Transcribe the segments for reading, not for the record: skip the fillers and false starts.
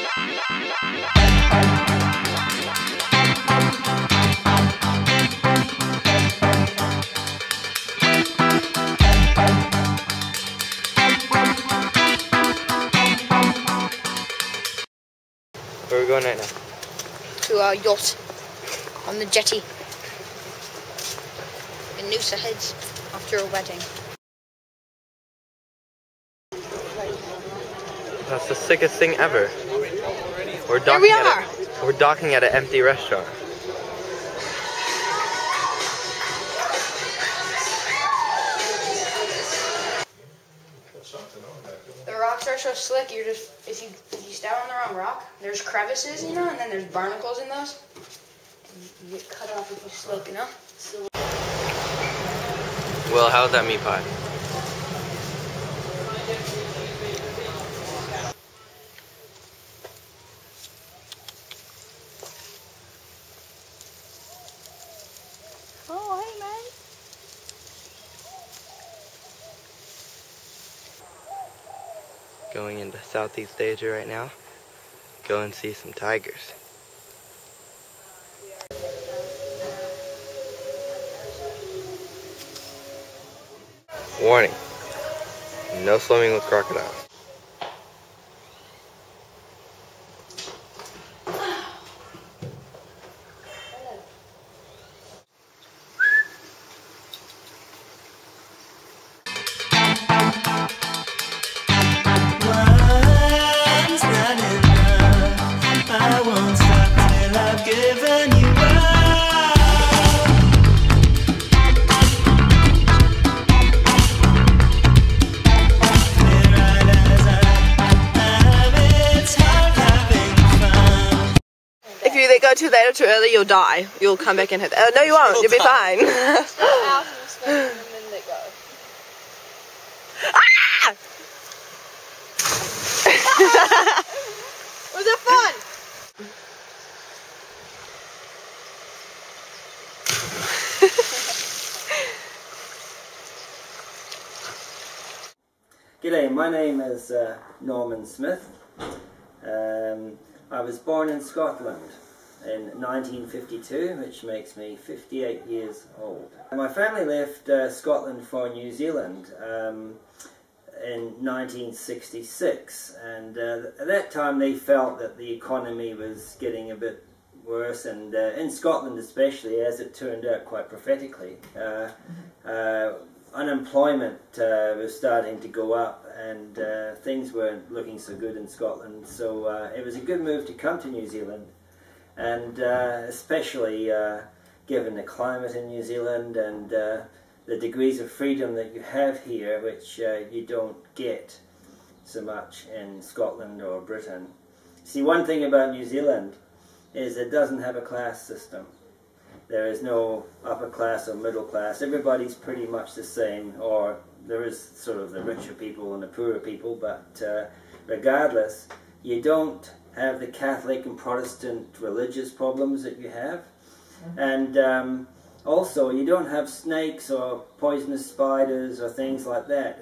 Where are we going right now? To our yacht on the jetty in Noosa Heads after a wedding. That's the sickest thing ever. We're docking at an empty restaurant. The rocks are so slick. You're just if you step on the wrong rock, there's crevices, you know, and then there's barnacles in those. And you get cut off if you slip, you know. So Well, how's that meat pie? oh, hey, man. Going into Southeast Asia right now. Go and see some tigers. Warning. No swimming with crocodiles. If you go too late or too early, you'll die. You'll come back and hit. No, you won't. You'll be fine. Ah! Was it fun? G'day, my name is Norman Smith. I was born in Scotland in 1952, which makes me 58 years old. My family left Scotland for New Zealand in 1966, and at that time they felt that the economy was getting a bit worse, and in Scotland especially, as it turned out quite prophetically, unemployment was starting to go up, and things weren't looking so good in Scotland, so it was a good move to come to New Zealand, and especially given the climate in New Zealand and the degrees of freedom that you have here, which you don't get so much in Scotland or Britain. See, one thing about New Zealand is it doesn't have a class system. There is no upper class or middle class. Everybody's pretty much the same, or there is sort of the richer people and the poorer people, but regardless, you don't have the Catholic and Protestant religious problems that you have. And also, you don't have snakes or poisonous spiders or things like that.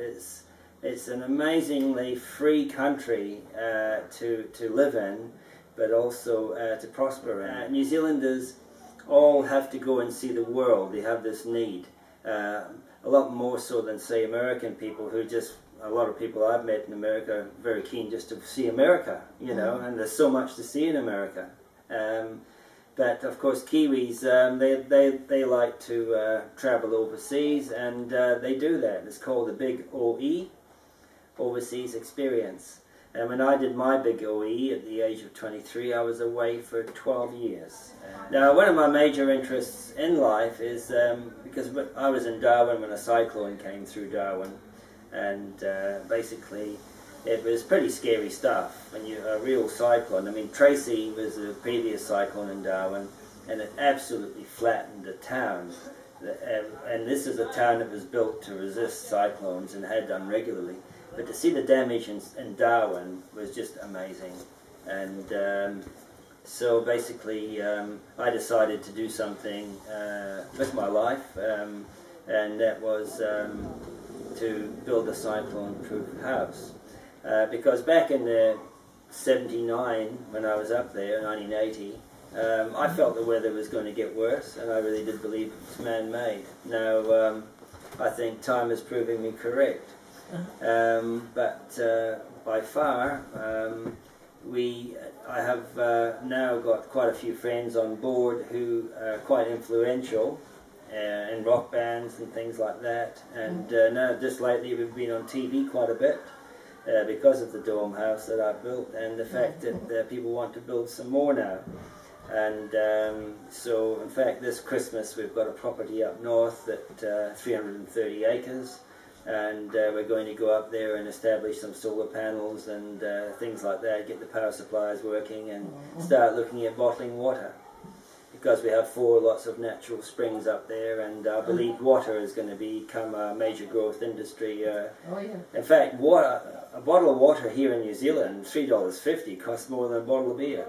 It's an amazingly free country to live in, but also to prosper in. New Zealanders all have to go and see the world. They have this need, a lot more so than, say, American people, who just, a lot of people I've met in America are very keen just to see America, you know, and there's so much to see in America. But of course Kiwis, they like to travel overseas, and they do that. It's called the Big OE, Overseas Experience. And when I did my Big OE at the age of 23, I was away for 12 years. Now, one of my major interests in life is, because I was in Darwin when a cyclone came through Darwin, and basically it was pretty scary stuff. When a real cyclone, I mean, Tracy was a previous cyclone in Darwin, and it absolutely flattened the town. And this is a town that was built to resist cyclones and had done regularly. But to see the damage in Darwin was just amazing. And so basically I decided to do something with my life, and that was to build a cyclone-proof house. Because back in the '79 when I was up there, 1980, I felt the weather was going to get worse, and I really did believe it was man-made. Now, I think time is proving me correct. But by far, I have now got quite a few friends on board who are quite influential in rock bands and things like that. And now, just lately, we've been on TV quite a bit because of the Dome House that I built, and the fact that people want to build some more now. And so, in fact, this Christmas we've got a property up north at 330 acres, and we're going to go up there and establish some solar panels and things like that, get the power supplies working, and start looking at bottling water. Because we have 4 lots of natural springs up there, and I believe water is going to become a major growth industry. In fact, a bottle of water here in New Zealand, $3.50, costs more than a bottle of beer.